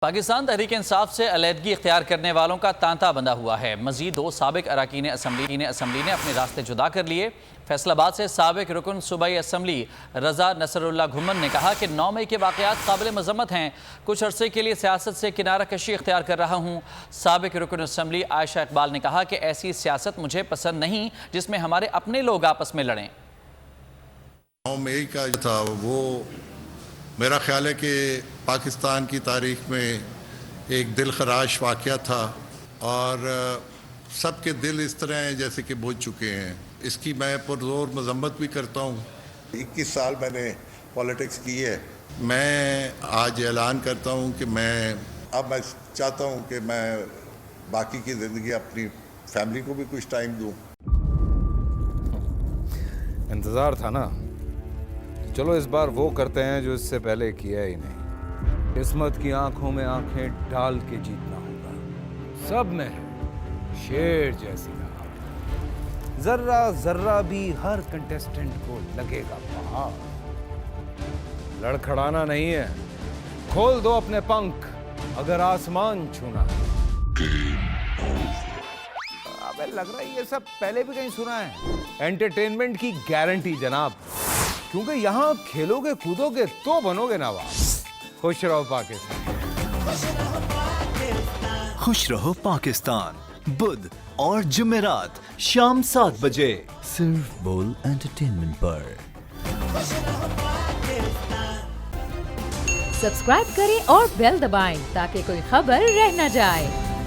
पाकिस्तान तहरीक इंसाफ से अलहदगी इख्तियार करने वालों का तांता बंधा हुआ है। मजीद 2 साबिक अरकान असम्बली ने अपने रास्ते जुदा कर लिए। फैसलाबाद से साबिक रुकन सूबाई असम्बली रजा नसरुल्लाह घुमन ने कहा कि 9 मई के वाक़यात काबिल मज़म्मत हैं। कुछ अरसे के लिए सियासत से किनारा कशी इख्तियार कर रहा हूँ। साबिक रुकन असम्बली आयशा इकबाल ने कहा कि ऐसी सियासत मुझे पसंद नहीं जिसमें हमारे अपने लोग आपस में लड़ें। 9 मई का जो था वो मेरा ख्याल है कि पाकिस्तान की तारीख में एक दिल खराश वाक़या था और सबके दिल इस तरह हैं जैसे कि बुझ चुके हैं। इसकी मैं पुरज़ोर मज़म्मत भी करता हूँ। 21 साल मैंने पॉलिटिक्स की है। मैं आज ऐलान करता हूँ कि मैं चाहता हूँ कि मैं बाकी की ज़िंदगी अपनी फैमिली को भी कुछ टाइम दूँ। इंतज़ार था ना, चलो इस बार वो करते हैं जो इससे पहले किया ही नहीं। किस्मत की आंखों में आंखें डाल के जीतना होगा। सब में है शेर जैसी राह, जर्रा जर्रा भी हर कंटेस्टेंट को लगेगा पहाड़। लड़खड़ाना नहीं है, खोल दो अपने पंख अगर आसमान छूना है। अबे लग रहा है ये सब पहले भी कहीं सुना है। एंटरटेनमेंट की गारंटी जनाब, क्योंकि यहाँ खेलोगे कूदोगे तो बनोगे नवाब। खुश रहो पाकिस्तान। खुश रहो पाकिस्तान बुध और जुमेरात शाम 7 बजे सिर्फ बोल एंटरटेनमेंट पर। सब्सक्राइब करें और बेल दबाएं ताकि कोई खबर रह न जाए।